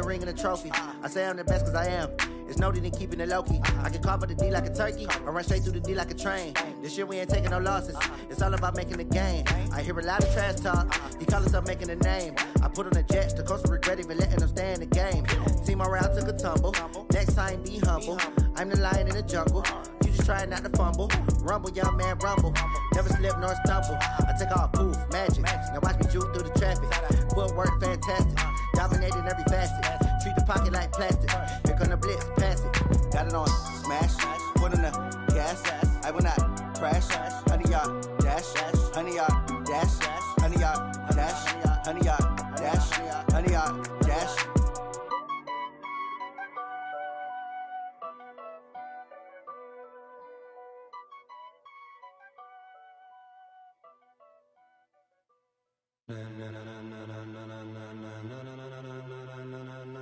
ring and a trophy. I say I'm the best cause I am. It's no need in keeping it low-key. I can carve up the D like a turkey, or run straight through the D like a train. This year we ain't taking no losses. It's all about making the game. I hear a lot of trash talk. He call himself making a name. I put on the jets, the coach will regret even letting them stay in the game. Team around took a tumble. Next time be humble. I'm the lion in the jungle. You just trying not to fumble. Rumble, young man, rumble. Never slip nor stumble. I take off, poof, magic. Now watch me juke through the traffic. Footwork fantastic. Dominating every facet. Treat the pocket like plastic. Here come the blitz, pass it. Got it on, smash. Put in the gas. I will not crash. 100 yard dash. 100 yard dash. 100 yard dash. 100 yard dash. 100 yard dash.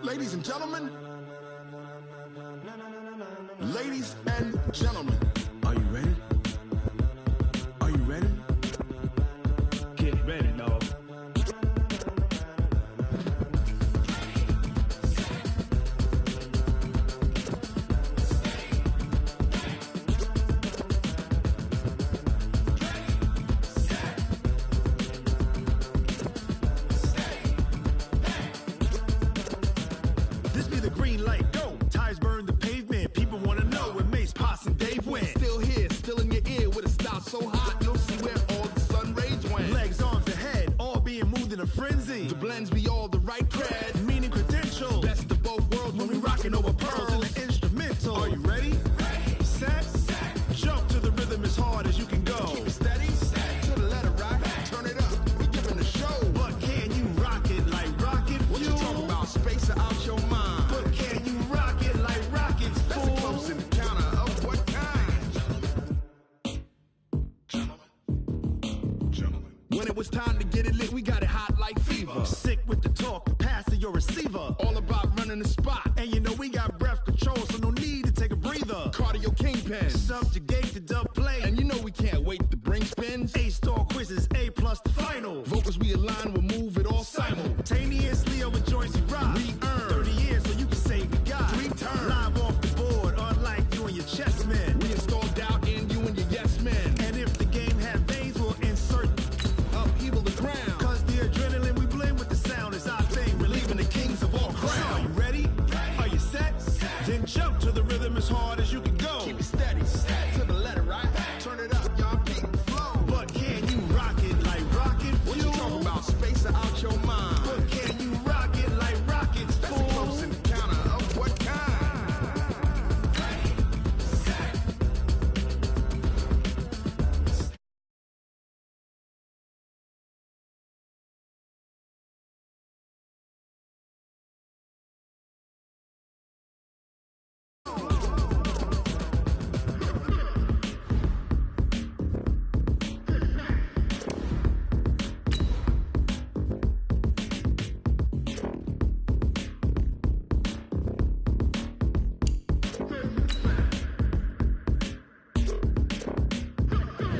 Ladies and gentlemen, ladies and gentlemen, are you ready? Are you ready? Get ready, dog. This be the green light, go. Tires burn the pavement. People wanna know when Mace, Potts, and Dave went. Still here, still in your ear with a style so hot, you'll see where all the sun rays went. Legs, arms, the head, all being moved in a frenzy. The blends be all the right cred, meaning credentials. Best of both worlds when we rockin' over pearls in the instrumental. Are you ready? Set, jump to the rhythm as hard as you can go. Keep it steady, to the letter right, turn it up, we giving the show. But can you rock it like rocket fuel? What you talking about, space out your mind? But can you rock it like rockets, fool? That's a close encounter of what kind? Gentlemen. When it was time to get it lit, we got it hot like fever. Sick with the talk, pass to your receiver. All about running the spot. And you know we got breath control, so no need to take a breather. Cardio kingpin, subjugate the dub play. And you know we can't wait to bring spins. A-star quizzes, A+ the final. Vocals we align, we'll move it all simultaneously over joints we rock. We earn 30 years so you can say we got 3 turns. Live off the board, unlike you and your chess men. We install doubt in you and your yes men. And if the game had veins, we'll insert upheaval the ground. Cause the adrenaline we blend with the sound is our thing. Relieving the kings of all crowns. Are you ready? Are you set? Then jump to the rhythm as hard as you can go. Keep it steady, to the letter right. Turn it up, y'all beat the flow. But can you rock it like rocket fuel? What you talking about? Space out your mind. But can you rock it like rockets, fool? That's a close encounter of what kind?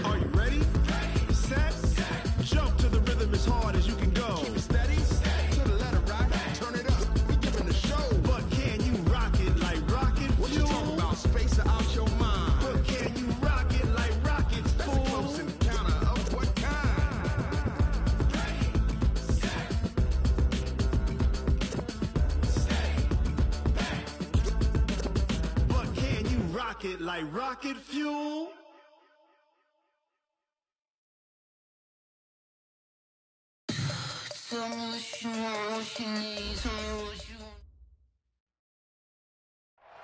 Are you ready? Set, jump to the rhythm as hard as you can go. Keep it steady, to the letter right. Turn it up, we giving the show. But can you rock it like rocket fuel? What you talking about? Space out your mind. But can you rock it like rockets, fool? That's a close encounter of what kind? But can you rock it like rocket fuel? Tell me what you want, what you need, tell me what you want.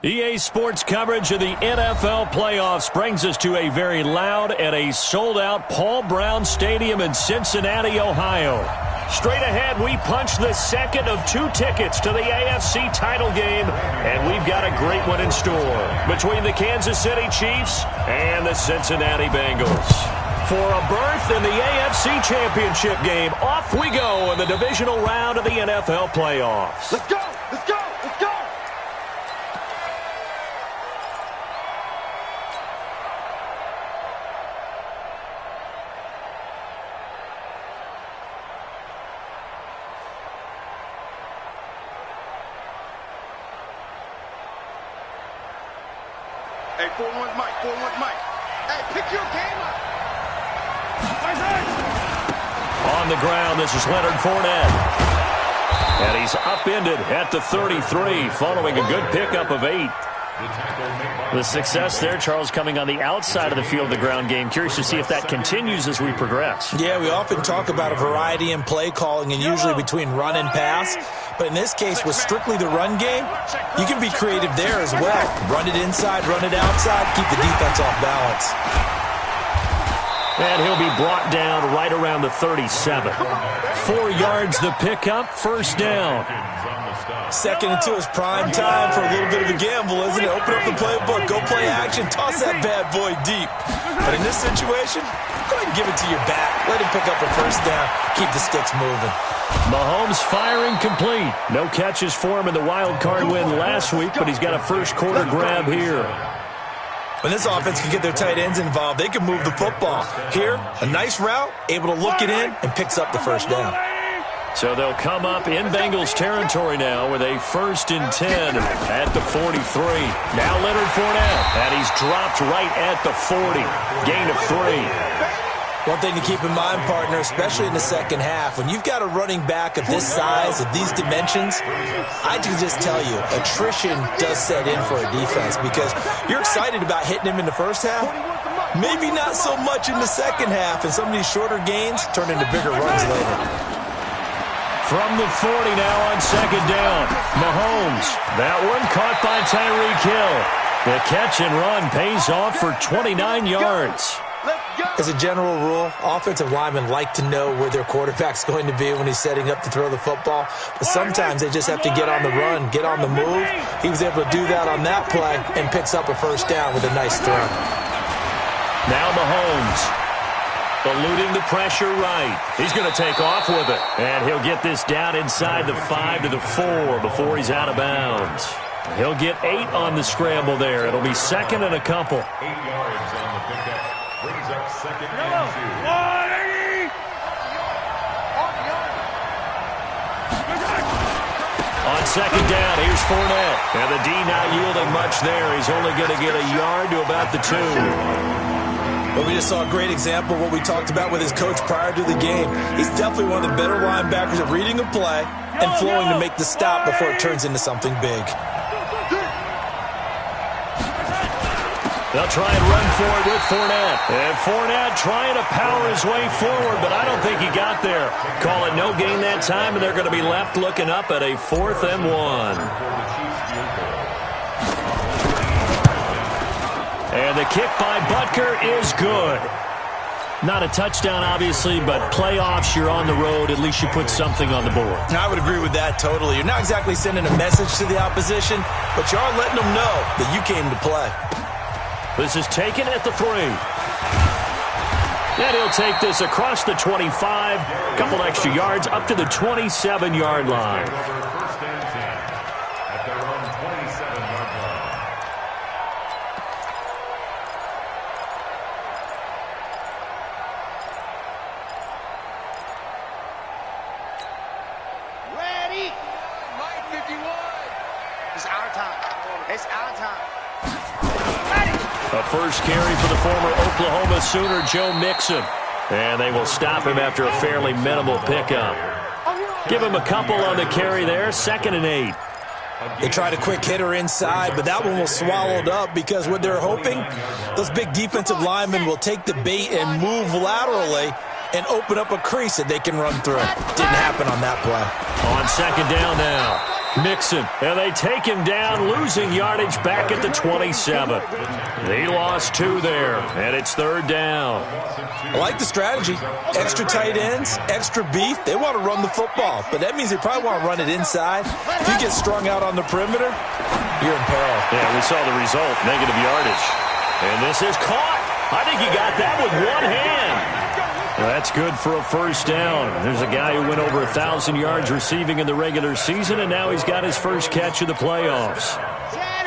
EA Sports coverage of the NFL playoffs brings us to a very loud and a sold-out Paul Brown Stadium in Cincinnati, Ohio. Straight ahead, we punch the second of 2 tickets to the AFC title game, and we've got a great one in store between the Kansas City Chiefs and the Cincinnati Bengals. For a berth in the AFC Championship game, off we go in the divisional round of the NFL playoffs. Let's go! Let's go! Let's go! Hey, 4-1 Mike, 4-1 Mike. Hey, pick your game up. On the ground, this is Leonard Fournette. And he's upended at the 33 following a good pickup of 8. The success there, Charles, coming on the outside of the field of the ground game. Curious to see if that continues as we progress. Yeah, we often talk about a variety in play calling and usually between run and pass. But in this case, with strictly the run game, you can be creative there as well. Run it inside, run it outside, keep the defense off balance. And he'll be brought down right around the 37. 4 yards the pickup, first down. Second and 2 is prime time for a little bit of a gamble, isn't it? Open up the playbook, go play action, toss that bad boy deep. But in this situation, go ahead and give it to your back. Let him pick up a first down. Keep the sticks moving. Mahomes firing complete. No catches for him in the wild card win last week, but he's got a first quarter grab here. When this offense can get their tight ends involved, they can move the football. Here, a nice route, able to look it in, and picks up the first down. So they'll come up in Bengals territory now with a 1st and 10 at the 43. Now Leonard Fournette, and he's dropped right at the 40. Gain of 3. One thing to keep in mind, partner, especially in the second half, when you've got a running back of this size, of these dimensions, I can just tell you, attrition does set in for a defense because you're excited about hitting him in the first half, maybe not so much in the second half, and some of these shorter gains turn into bigger runs later. From the 40 now on second down, Mahomes. That one caught by Tyreek Hill. The catch and run pays off for 29 yards. As a general rule, offensive linemen like to know where their quarterback's going to be when he's setting up to throw the football. But sometimes they just have to get on the run, get on the move. He was able to do that on that play and picks up a first down with a nice throw. Now Mahomes, eluding the pressure right. He's going to take off with it. And he'll get this down inside the 5 to the 4 before he's out of bounds. He'll get 8 on the scramble there. It'll be second and a couple. 8 yards on the pickup. Brings up second and 2. On second down, here's Fournette. And the D not yielding much there. He's only going to get a yard to about the 2. But we just saw a great example of what we talked about with his coach prior to the game. He's definitely one of the better linebackers at reading a play and flowing to make the stop before it turns into something big. They'll try and run forward with Fournette. And Fournette trying to power his way forward, but I don't think he got there. Call it no gain that time, and they're going to be left looking up at a 4th and 1. And the kick by Butker is good. Not a touchdown, obviously, but playoffs, you're on the road. At least you put something on the board. I would agree with that totally. You're not exactly sending a message to the opposition, but you are letting them know that you came to play. This is taken at the 3. And he'll take this across the 25. A couple extra yards up to the 27-yard line. First and 10 at their own 27-yard line. Ready? Mike 51. It's our time. It's our time. A first carry for the former Oklahoma Sooner, Joe Mixon. And they will stop him after a fairly minimal pickup. Give him a couple on the carry there, 2nd and 8. They tried a quick hitter inside, but that one was swallowed up because what they're hoping, those big defensive linemen will take the bait and move laterally and open up a crease that they can run through. Didn't happen on that play. On second down now, Mixon. And they take him down, losing yardage back at the 27. They lost 2 there, and it's 3rd down. I like the strategy. Extra tight ends, extra beef. They want to run the football, but that means they probably want to run it inside. If you get strung out on the perimeter, you're in peril. Yeah, we saw the result, negative yardage. And this is caught. I think he got that with one hand. Well, that's good for a first down. There's a guy who went over 1,000 yards receiving in the regular season, and now he's got his first catch of the playoffs.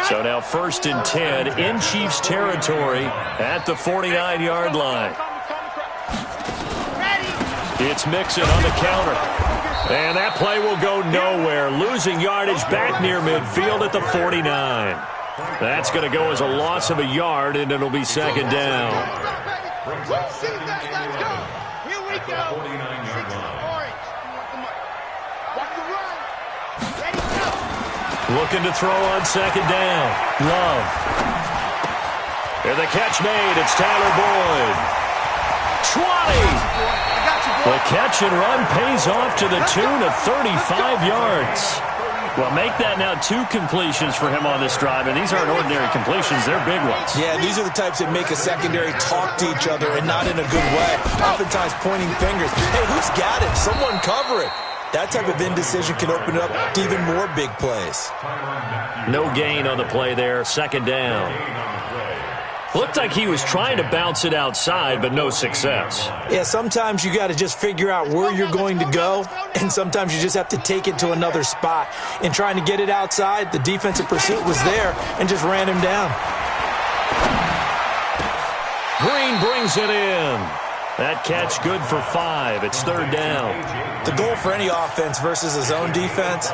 So now 1st and 10 in Chiefs territory at the 49-yard line. It's Mixon on the counter. And that play will go nowhere, losing yardage back near midfield at the 49. That's going to go as a loss of a yard, and it'll be second down. Let's go. Here we go. 49-yard line. Orange. Watch the run. Ready, go. Looking to throw on second down. Love. And the catch made. It's Tyler Boyd. 20. The catch and run pays off to the tune of 35 yards. Well, make that now 2 completions for him on this drive, and these aren't ordinary completions. They're big ones. Yeah, these are the types that make a secondary talk to each other and not in a good way. Oftentimes pointing fingers. Hey, who's got it? Someone cover it. That type of indecision can open up to even more big plays. No gain on the play there. Second down. Looked like he was trying to bounce it outside, but no success. Yeah, sometimes you got to just figure out where you're going to go, and sometimes you just have to take it to another spot. In trying to get it outside, the defensive pursuit was there and just ran him down. Green brings it in. That catch good for 5. It's third down. The goal for any offense versus a zone defense,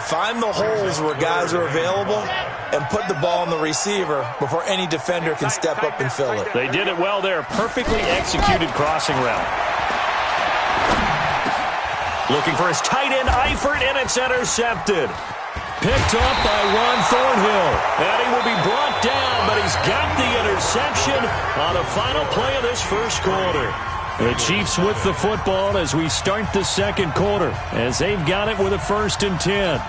find the holes where guys are available and put the ball on the receiver before any defender can step up and fill it. They did it well there. Perfectly executed crossing route. Looking for his tight end, Eifert, and it's intercepted. Picked up by Ron Thornhill. And he will be brought down, but he's got the interception on the final play of this first quarter. The Chiefs with the football as we start the second quarter, as they've got it with a 1st and 10.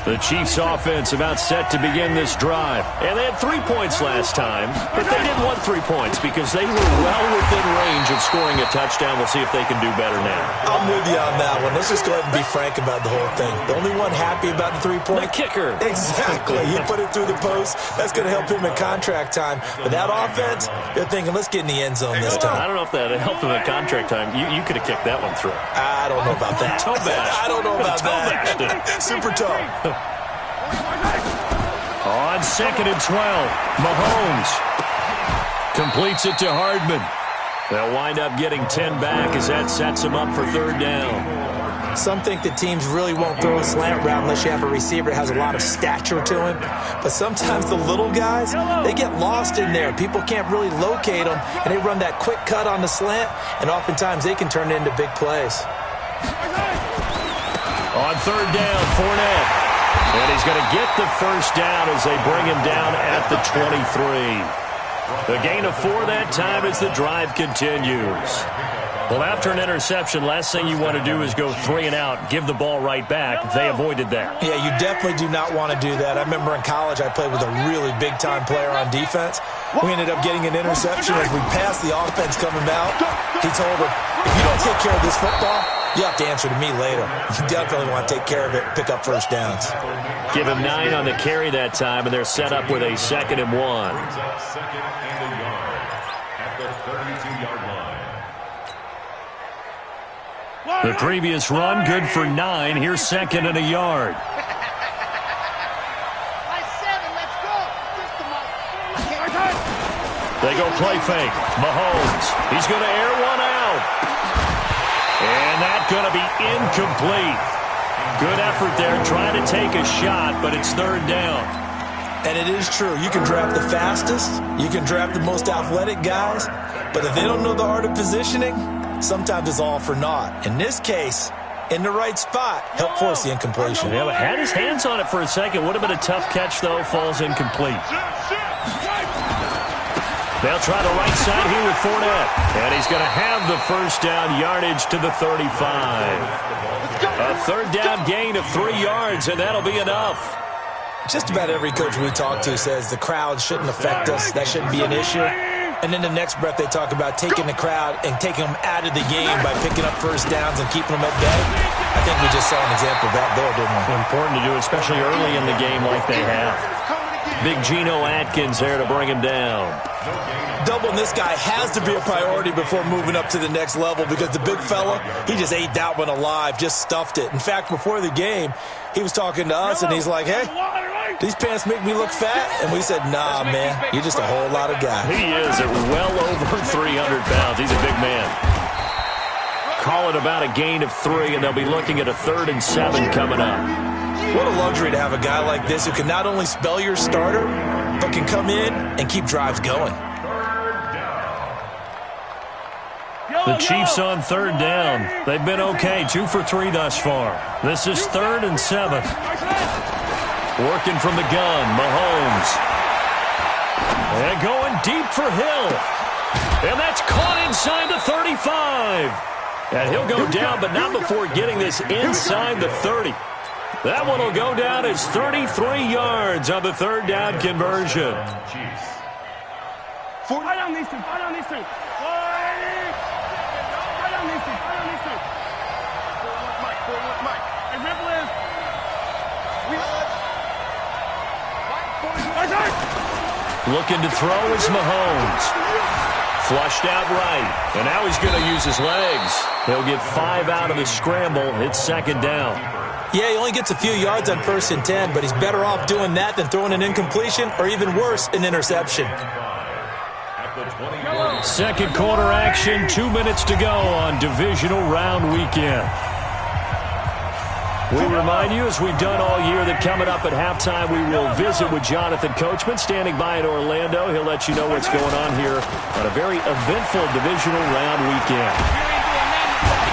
The Chiefs offense about set to begin this drive. And they had 3 points last time, but they didn't want 3 points because they were well within range of scoring a touchdown. We'll see if they can do better now. I'm with you on that one. Let's just go ahead and be frank about the whole thing. The only one happy about the 3-point? The kicker. Exactly. He put it through the post. That's going to help him in contract time. But that offense, they're thinking, let's get in the end zone this time. I don't know if that helped him in contract time. You could have kicked that one through. I don't know about that. Toe bash. I don't know about that. Super toe. On 2nd and 12, Mahomes completes it to Hardman. They'll wind up getting 10 back as that sets them up for third down. Some think that teams really won't throw a slant route unless you have a receiver that has a lot of stature to him. But sometimes the little guys, they get lost in there. People can't really locate them, and they run that quick cut on the slant, and oftentimes they can turn it into big plays. On third down, Fournette. And he's going to get the first down as they bring him down at the 23. The gain of 4 that time as the drive continues. Well, after an interception, last thing you want to do is go 3 and out, give the ball right back. They avoided that. Yeah, you definitely do not want to do that. I remember in college I played with a really big-time player on defense. We ended up getting an interception as we passed the offense coming out. He told him, if you don't take care of this football, you have to answer to me later. You definitely want to take care of it, pick up first downs. Give him 9 on the carry that time, and they're set up with a 2nd and 1. Second and a yard at the 32-yard line. The previous run, good for 9. Here's 2nd and a yard. They go play fake. Mahomes. He's going to air one out. And that's going to be incomplete. Good effort there trying to take a shot, but it's third down. And it is true. You can draft the fastest. You can draft the most athletic guys. But if they don't know the art of positioning, sometimes it's all for naught. In this case, in the right spot, help force the incompletion. Yeah, but had his hands on it for a second. Would have been a tough catch, though. Falls incomplete. They'll try the right side here with Fournette. And he's going to have the first down, yardage to the 35. A third down gain of 3 yards, and that'll be enough. Just about every coach we talk to says the crowd shouldn't affect us. That shouldn't be an issue. And then the next breath they talk about taking the crowd and taking them out of the game by picking up first downs and keeping them at bay. I think we just saw an example of that there, didn't we? Important to do, especially early in the game like they have. Big Geno Atkins there to bring him down. Doubling this guy has to be a priority before moving up to the next level because the big fella, he just ate that one alive, just stuffed it. In fact, before the game, he was talking to us, and he's like, hey, these pants make me look fat? And we said, nah, man, you're just a whole lot of guy. He is at well over 300 pounds. He's a big man. call it about a gain of 3, and they'll be looking at a 3rd and 7 coming up. What a luxury to have a guy like this who can not only spell your starter, but can come in and keep drives going. The Chiefs on 3rd down. They've been okay, 2 for 3 thus far. This is 3rd and 7. Working from the gun, Mahomes. And going deep for Hill. And that's caught inside the 35. And he'll go down, but not before getting this inside the 30. That one will go down as 33 yards on the 3rd down conversion. Fire down these two. Fire down these two. Fire down these two. Fire down these two. Forward, Mike. Hey, Ripple is. Looking to throw is Mahomes. Flushed out right. And now he's going to use his legs. He'll get 5 out of the scramble. It's 2nd down. Yeah, he only gets a few yards on 1st and 10, but he's better off doing that than throwing an incompletion or even worse, an interception. 2nd quarter action, 2 minutes to go on divisional round weekend. We remind you, as we've done all year, that coming up at halftime, we will visit with Jonathan Coachman, standing by in Orlando. He'll let you know what's going on here on a very eventful divisional round weekend.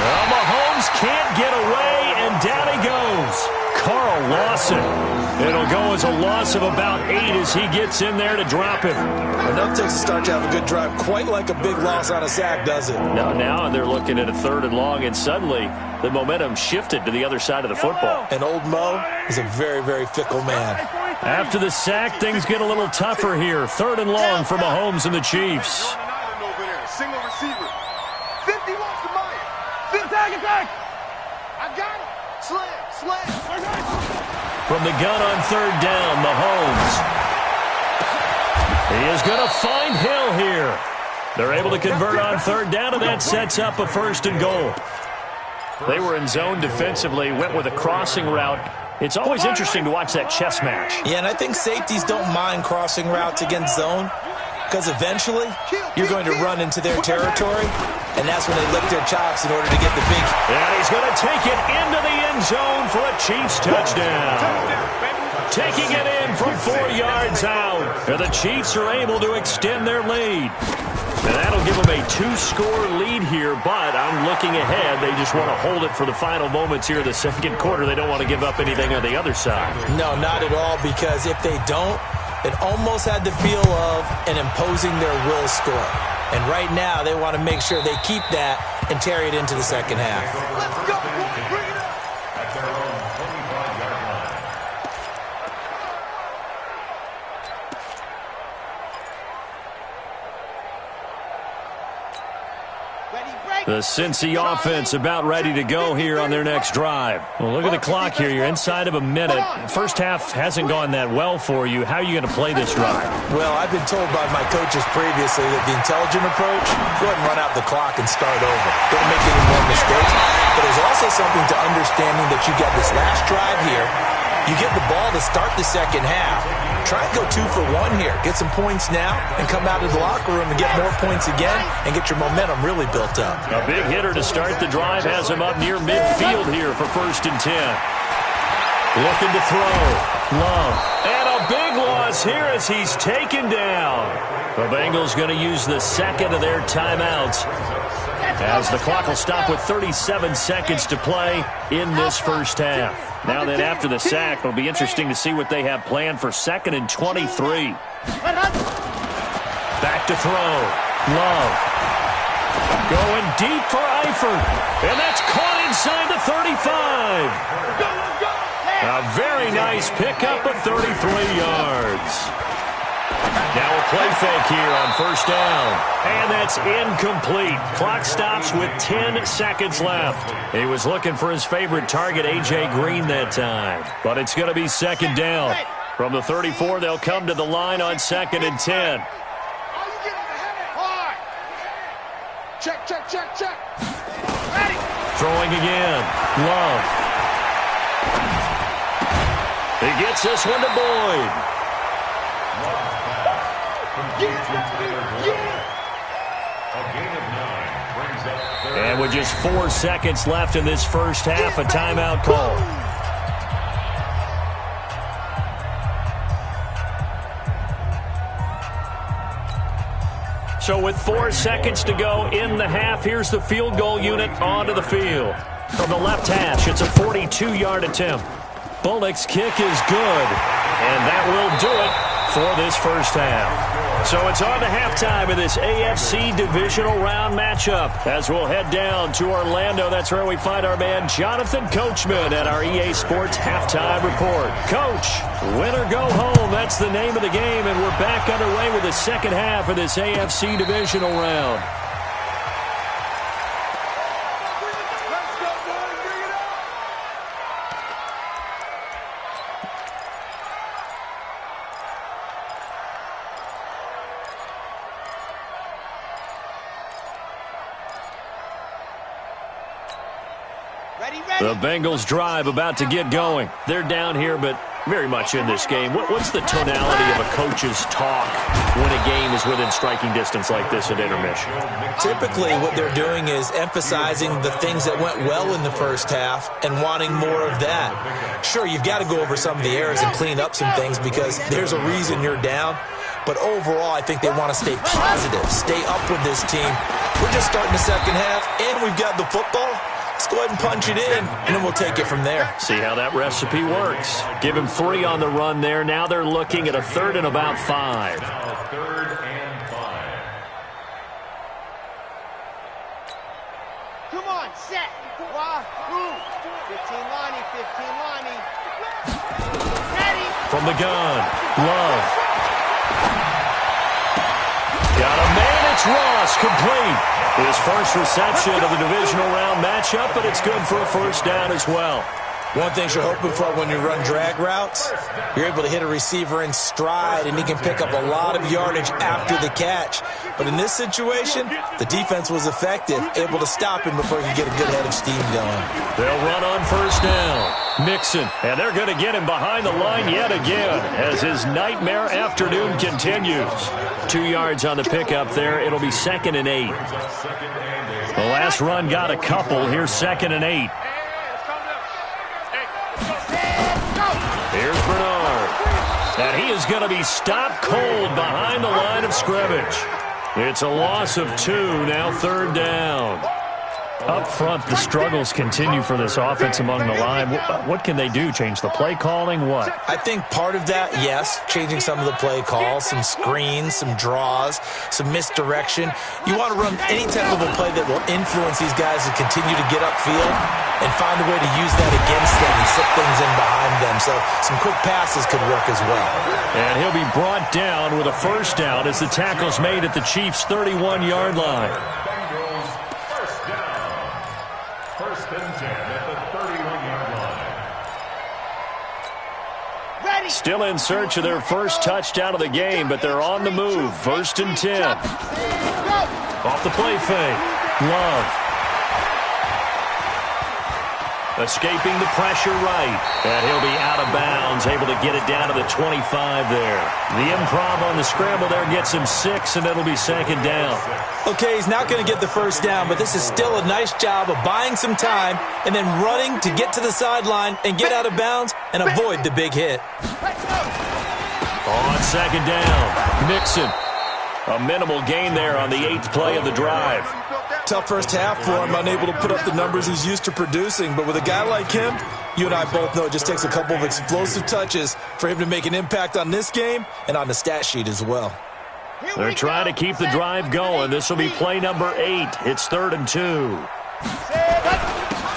Well, Mahomes can't get away, and down he goes. Carl Lawson. It'll go as a loss of about 8 as he gets in there to drop him. Enough takes a start to have a good drive, quite like a big loss on a sack, does it? Now they're looking at a 3rd and long, and suddenly the momentum shifted to the other side of the football. And old Mo is a very, very fickle man. After the sack, things get a little tougher here. 3rd and long for Mahomes and the Chiefs. Single receiver. 50 wants the money. Attack! I got him. Slam. From the gun on 3rd down, Mahomes. He is going to find Hill here. They're able to convert on 3rd down, and that sets up a 1st and goal. They were in zone defensively, went with a crossing route. It's always interesting to watch that chess match. Yeah, and I think safeties don't mind crossing routes against zone, because eventually you're going to run into their territory, and that's when they lick their chops in order to get the big. And he's going to take it into the end zone for a Chiefs touchdown. Taking it in from 4 yards out. And the Chiefs are able to extend their lead. And that'll give them a 2-score lead here, but I'm looking ahead. They just want to hold it for the final moments here of the 2nd quarter. They don't want to give up anything on the other side. No, not at all, because if they don't, it almost had the feel of an imposing their will score. And right now, they want to make sure they keep that and carry it into the 2nd half. Let's go. Bring it up. At their own 25-yard line. The Cincy offense about ready to go here on their next drive. Well, look at the clock here. You're inside of a minute. First half hasn't gone that well for you. How are you going to play this drive? Well, I've been told by my coaches previously that the intelligent approach, go ahead and run out the clock and start over. Don't make any more mistakes. But there's also something to understanding that you got this last drive here. You get the ball to start the 2nd half. Try and go 2 for 1 here. Get some points now and come out of the locker room and get more points again and get your momentum really built up. A big hitter to start the drive has him up near midfield here for 1st and 10. Looking to throw. Love. And a big loss here as he's taken down. The Bengals going to use the 2nd of their timeouts, as the clock will stop with 37 seconds to play in this 1st half. Now then, after the sack, it'll be interesting to see what they have planned for 2nd and 23. Back to throw. Love. Going deep for Eifert. And that's caught inside the 35. A very nice pickup of 33 yards. Now a play fake here on 1st down. And that's incomplete. Clock stops with 10 seconds left. He was looking for his favorite target, A.J. Green, that time. But it's going to be 2nd down. From the 34, they'll come to the line on 2nd and 10. Check. Ready. Throwing again. Love. He gets this one to Boyd. A gain of 9 brings up 3rd And with just 4 seconds left in this first half, a timeout call. So with 4 seconds to go in the half, here's the field goal unit onto the field. From the left hash, it's a 42-yard attempt. Bullock's kick is good, and that will do it for this first half. So it's on to halftime of this AFC divisional round matchup as we'll head down to Orlando. That's where we find our man Jonathan Coachman at our EA Sports Halftime Report. Coach, win or go home, that's the name of the game, and we're back underway with the second half of this AFC divisional round. The Bengals drive about to get going. They're down here, but very much in this game. What's the tonality of a coach's talk when a game is within striking distance like this at intermission? Typically, what they're doing is emphasizing the things that went well in the first half and wanting more of that. Sure, you've got to go over some of the errors and clean up some things because there's a reason you're down. But overall, I think they want to stay positive, stay up with this team. We're just starting the second half, and we've got the football. Let's go ahead and punch it in, and then we'll take it from there. See how that recipe works. Give him 3 on the run there. Now they're looking at a 3rd and about 5. Now 3rd and 5. Come on, set. 15 Lonnie. Ready. From the gun, Love. Got a man, it's Ross, complete. His first reception of the divisional round matchup, but it's good for a first down as well. One thing you're hoping for when you run drag routes, you're able to hit a receiver in stride, and he can pick up a lot of yardage after the catch. But in this situation, the defense was effective, able to stop him before he could get a good head of steam going. They'll run on first down. Mixon, and they're going to get him behind the line yet again as his nightmare afternoon continues. 2 yards on the pickup there. It'll be 2nd and 8. The last run got a couple. Here's 2nd and 8. Here's Bernard. And he is going to be stopped cold behind the line of scrimmage. It's a loss of 2, now 3rd down. Up front, the struggles continue for this offense among the line. What can they do? Change the play calling? What? I think part of that, yes, changing some of the play calls, some screens, some draws, some misdirection. You want to run any type of a play that will influence these guys to continue to get upfield and find a way to use that against them and slip things in behind them. So some quick passes could work as well. And he'll be brought down with a first down as the tackle's made at the Chiefs' 31-yard line. First and 10 at the 31-yard line. Still in search of their first touchdown of the game, but they're on the move. 1st and 10. Off the play fake. Love. Escaping the pressure right. And he'll be out of bounds, able to get it down to the 25 there. The improv on the scramble there gets him 6, and it'll be 2nd down. Okay, he's not going to get the first down, but this is still a nice job of buying some time and then running to get to the sideline and get out of bounds and avoid the big hit. On 2nd down, Mixon. A minimal gain there on the 8th play of the drive. Tough first half for him, unable to put up the numbers he's used to producing. But with a guy like him, you and I both know it just takes a couple of explosive touches for him to make an impact on this game and on the stat sheet as well. They're trying to keep the drive going. This will be play number 8. It's 3rd and 2.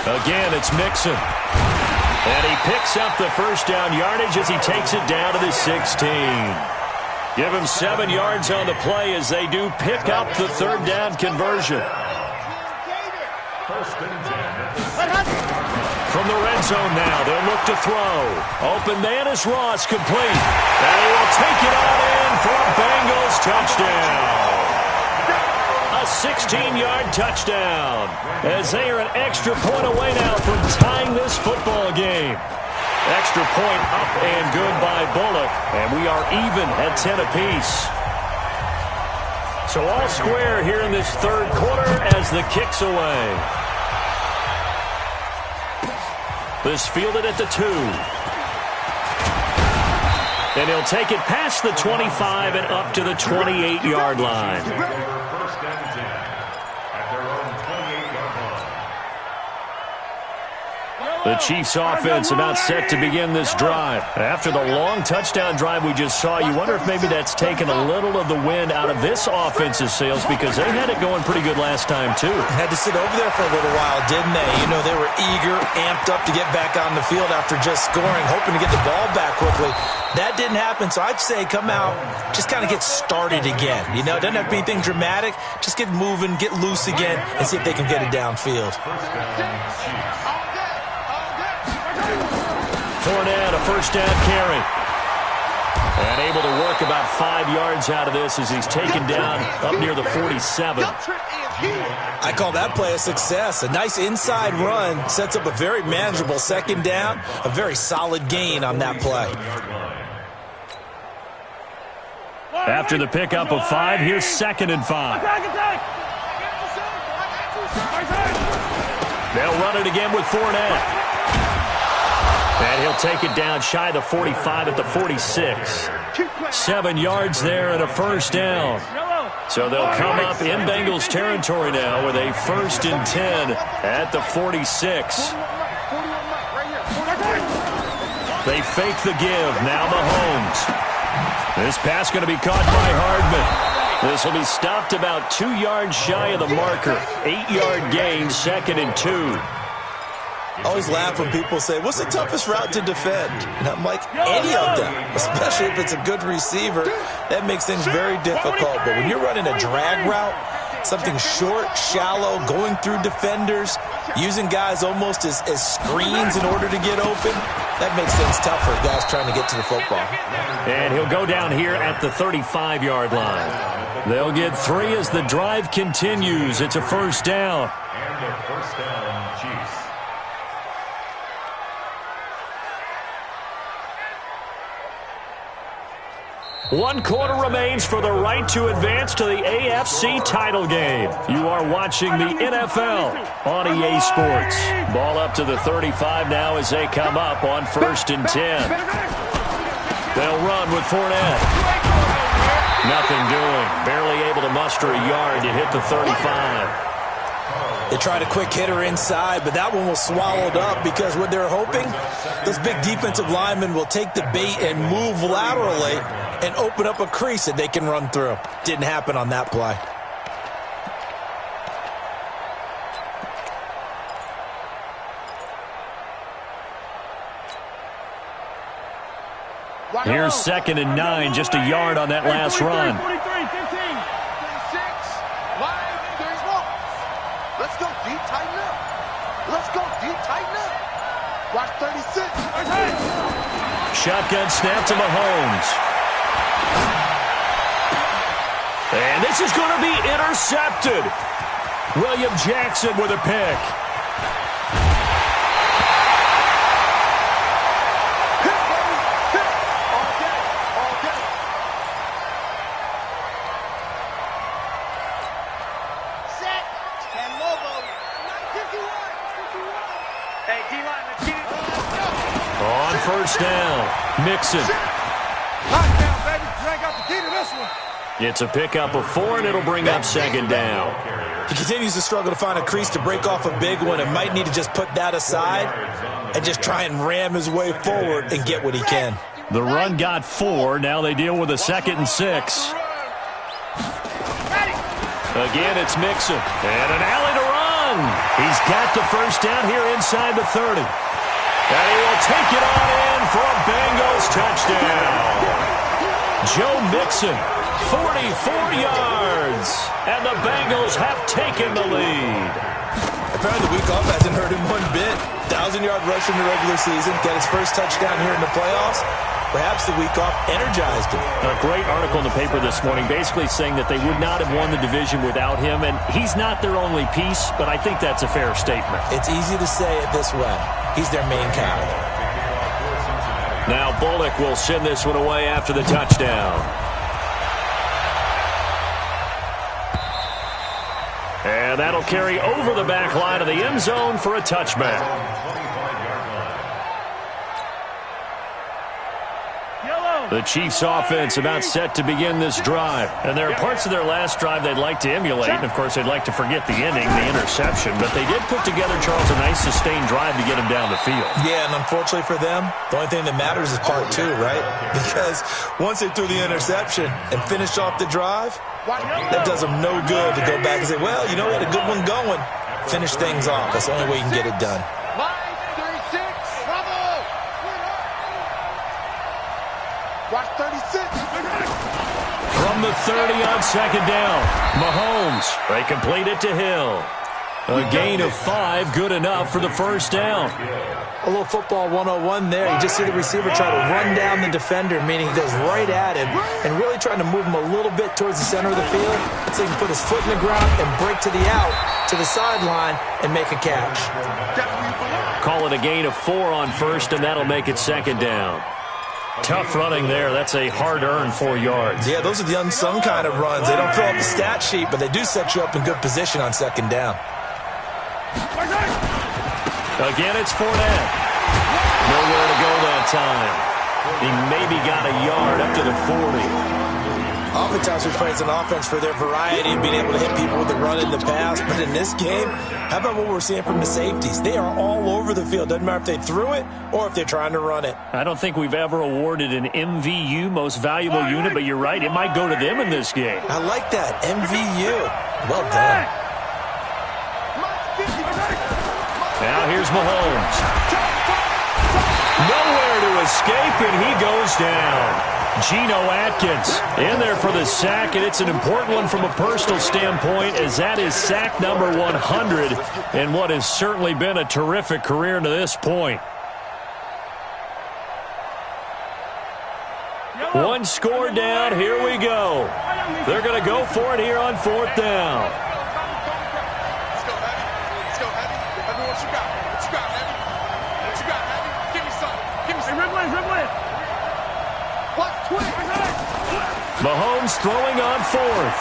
Again, it's Mixon. And he picks up the first down yardage as he takes it down to the 16. Give him 7 yards on the play as they do pick up the 3rd down conversion. First and 10 at the From the red zone now, they'll look to throw. Open man is Ross, complete. And he will take it out in for a Bengals touchdown. A 16-yard touchdown as they are an extra point away now from tying this football game. Extra point up and good by Bullock, and we are even at 10 apiece. So all square here in this third quarter as the kick's away. This fielded at the 2. And he'll take it past the 25 and up to the 28-yard line. First and 10 at their own 28-yard line. The Chiefs offense about set to begin this drive. After the long touchdown drive we just saw, you wonder if maybe that's taken a little of the wind out of this offense's sails because they had it going pretty good last time too. Had to sit over there for a little while, didn't they? You know, they were eager, amped up to get back on the field after just scoring, hoping to get the ball back quickly. That didn't happen, so I'd say come out, just kind of get started again. You know, it doesn't have to be anything dramatic. Just get moving, get loose again, and see if they can get it downfield. Fournette, a first down carry. And able to work about 5 yards out of this as he's taken down up near the 47. I call that play a success. A nice inside run sets up a very manageable second down, a very solid gain on that play. After the pickup of 5, here's 2nd and 5. They'll run it again with Fournette. And he'll take it down shy of the 45 at the 46. 7 yards there and a first down. So they'll come up in Bengals territory now with a 1st and 10 at the 46. They fake the give. Now Mahomes. This pass going to be caught by Hardman. This will be stopped about 2 yards shy of the marker. 8-yard gain, 2nd and 2. I always laugh when people say, what's the toughest route to defend? And I'm like, any of them, especially if it's a good receiver. That makes things very difficult. But when you're running a drag route, something short, shallow, going through defenders, using guys almost as screens in order to get open, that makes things tough for guys trying to get to the football. And he'll go down here at the 35-yard line. They'll get 3 as the drive continues. It's a first down. And their first down, Chiefs. One quarter remains for the right to advance to the AFC title game. You are watching the NFL on EA Sports. Ball up to the 35 now as they come up on 1st and 10. They'll run with Fournette. Nothing doing. Barely able to muster a yard to hit the 35. They tried a quick hitter inside, but that one was swallowed up because what they're hoping, those big defensive linemen will take the bait and move laterally and open up a crease that they can run through. Didn't happen on that play. Here's 2nd and 9, just a yard on that last run. Let's go deep, tighten up. Let's go deep, tighten up. Watch 36. Shotgun snap to Mahomes. And this is going to be intercepted. William Jackson with a pick. On first down, Mixon. Lockdown, baby. You ain't got the key to this one. It's a pickup of 4, and it'll bring up 2nd down. He continues to struggle to find a crease to break off a big one and might need to just put that aside and just try and ram his way forward and get what he can. The run got 4. Now they deal with a 2nd and 6. Again, it's Mixon. And an alley to run. He's got the first down here inside the 30. And he will take it on in for a Bengals touchdown. Joe Mixon, 44 yards. And the Bengals have taken the lead. Apparently the week off hasn't hurt him one bit. 1,000-yard rush in the regular season. Got his first touchdown here in the playoffs. Perhaps the week off energized him. A great article in the paper this morning basically saying that they would not have won the division without him. And he's not their only piece, but I think that's a fair statement. It's easy to say it this way. He's their main guy. Now Bullock will send this one away after the touchdown. And that'll carry over the back line of the end zone for a touchback. The Chiefs' offense about set to begin this drive. And there are parts of their last drive they'd like to emulate. And, of course, they'd like to forget the ending, the interception. But they did put together, Charles, a nice sustained drive to get him down the field. Yeah, and unfortunately for them, the only thing that matters is part two, right? Because once they threw the interception and finished off the drive, that does them no good to go back and say, well, you know, we had a good one going. Finish things off. That's the only way you can get it done. Watch 36. From the 30 on second down, Mahomes. They complete it to Hill. A gain of 5, good enough for the first down. A little football 101 there. You just see the receiver try to run down the defender, meaning he goes right at him and really trying to move him a little bit towards the center of the field so he can put his foot in the ground and break to the out, to the sideline, and make a catch. Call it a gain of 4 on first, and that'll make it second down. Tough running there. That's a hard-earned 4 yards. Yeah, those are the unsung kind of runs. They don't fill up the stat sheet, but they do set you up in good position on second down. Again, it's Fournette. Nowhere to go that time. He maybe got a yard up to the 40. Oftentimes we praise an offense for their variety and being able to hit people with the run in the pass. But in this game, how about what we're seeing from the safeties? They are all over the field. Doesn't matter if they threw it or if they're trying to run it. I don't think we've ever awarded an MVU, most valuable unit, but you're right. It might go to them in this game. I like that. MVU. Well done. Now here's Mahomes. Nowhere to escape, and he goes down. Geno Atkins in there for the sack, and it's an important one from a personal standpoint, as that is sack number 100 in what has certainly been a terrific career to this point. One score down, here we go. They're going to go for it here on 4th down. Let's go, Heavy. Let's go, Heavy. Let me know what you got. What you got, Heavy? What you got, Heavy? Give me some. Give me some. Hey, Ripley. What? Twig. Mahomes throwing on 4th.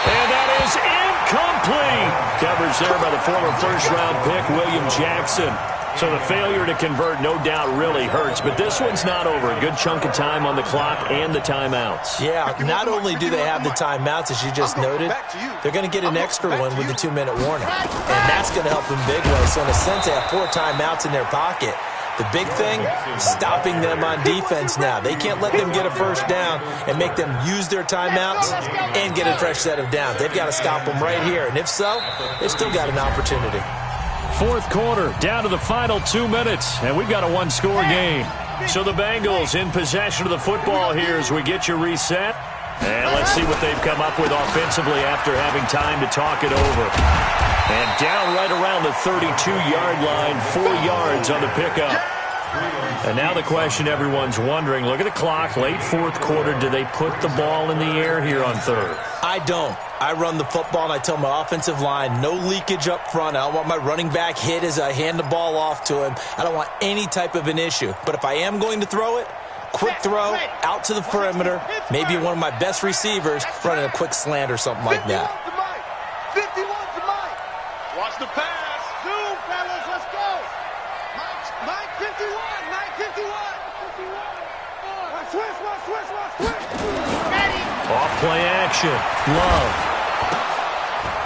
And that is incomplete. Coverage there by the former first-round pick, William Jackson. So the failure to convert, no doubt, really hurts. But this one's not over. A good chunk of time on the clock and the timeouts. Yeah, not only do they have the timeouts, as you just noted, they're going to get an extra one with the 2-minute warning. And that's going to help them big way. So in a sense, they have 4 timeouts in their pocket. The big thing, stopping them on defense now. They can't let them get a first down and make them use their timeouts and get a fresh set of downs. They've got to stop them right here. And if so, they've still got an opportunity. 4th quarter, down to the final 2 minutes, and we've got a 1-score game. So the Bengals in possession of the football here as we get you reset. And let's see what they've come up with offensively after having time to talk it over. And down right around the 32-yard line, 4 yards on the pickup. And now the question everyone's wondering, look at the clock, late 4th quarter, do they put the ball in the air here on 3rd? I don't. I run the football, and I tell my offensive line, no leakage up front. I don't want my running back hit as I hand the ball off to him. I don't want any type of an issue. But if I am going to throw it, quick throw, out to the perimeter, maybe one of my best receivers running a quick slant or something like that. 51's the mic. Watch the pass. Zoom, fellas, let's go. Mike 51, Mike 51. Switch. Off play action. Love.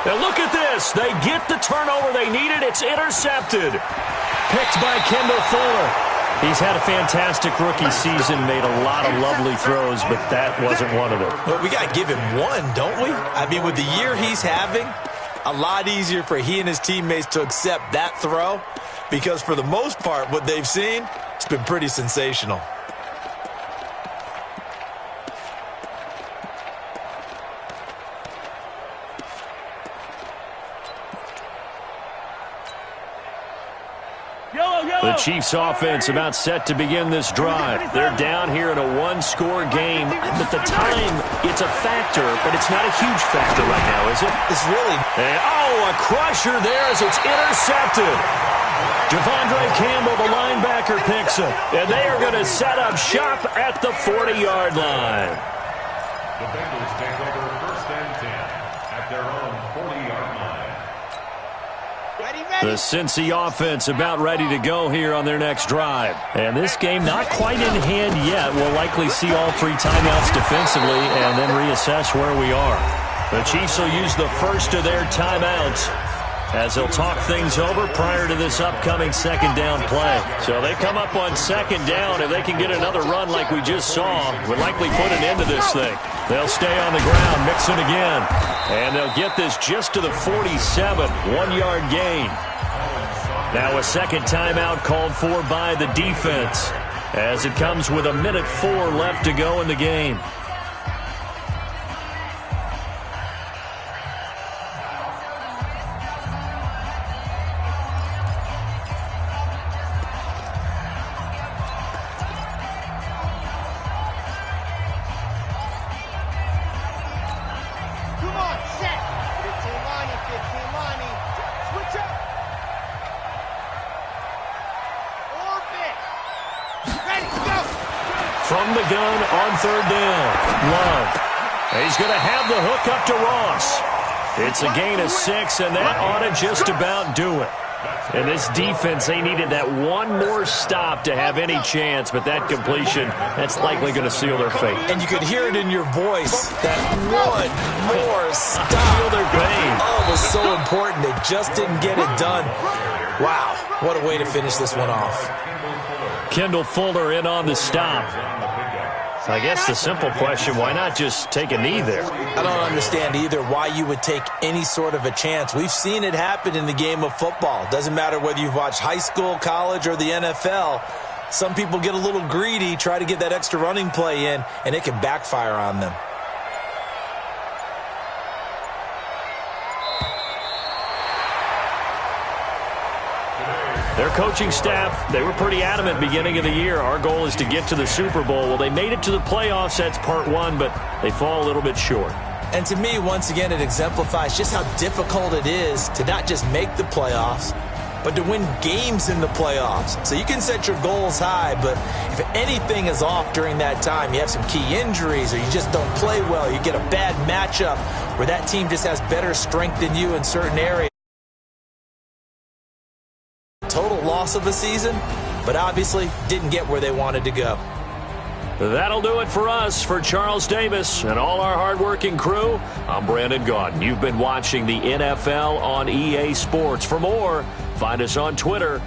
Now look at this. They get the turnover they needed. It's intercepted. Picked by Kendall Fuller. He's had a fantastic rookie season, made a lot of lovely throws, but that wasn't one of them. Well, we got to give him one, don't we? I mean, with the year he's having, a lot easier for he and his teammates to accept that throw because for the most part, what they've seen, it's been pretty sensational. The Chiefs offense about set to begin this drive. They're down here in a 1-score game. At the time, it's a factor, but it's not a huge factor right now, is it? It's really. And, a crusher there as it's intercepted. Devondre Campbell, the linebacker, picks it. And they are going to set up shop at the 40-yard line. The Bengals take over 1st and 10 at their own The Cincy offense about ready to go here on their next drive. And this game not quite in hand yet. We'll likely see all 3 timeouts defensively and then reassess where we are. The Chiefs will use the first of their timeouts as they'll talk things over prior to this upcoming second down play. So they come up on second down. If they can get another run like we just saw, would likely put an end to this thing. They'll stay on the ground, mix it again. And they'll get this just to the 47, 1-yard gain. Now a second timeout called for by the defense as it comes with 1:04 left to go in the game. From the gun on third down, Love. He's going to have the hook up to Ross. It's a gain of 6, and that ought to just about do it. And this defense, they needed that one more stop to have any chance, but that completion, that's likely going to seal their fate. And you could hear it in your voice, that one more stop. Feel their pain. Oh, it was so important. They just didn't get it done. Wow, what a way to finish this one off. Kendall Fuller in on the stop. I guess the simple question, why not just take a knee there? I don't understand either why you would take any sort of a chance. We've seen it happen in the game of football. Doesn't matter whether you've watched high school, college, or the NFL. Some people get a little greedy, try to get that extra running play in, and it can backfire on them. Their coaching staff, they were pretty adamant beginning of the year. Our goal is to get to the Super Bowl. Well, they made it to the playoffs. That's part 1, but they fall a little bit short. And to me, once again, it exemplifies just how difficult it is to not just make the playoffs, but to win games in the playoffs. So you can set your goals high, but if anything is off during that time, you have some key injuries or you just don't play well, you get a bad matchup where that team just has better strength than you in certain areas. Total loss of a season, but obviously didn't get where they wanted to go. That'll do it for us. For Charles Davis and all our hardworking crew, I'm Brandon Gaudin. You've been watching the NFL on EA Sports. For more, find us on Twitter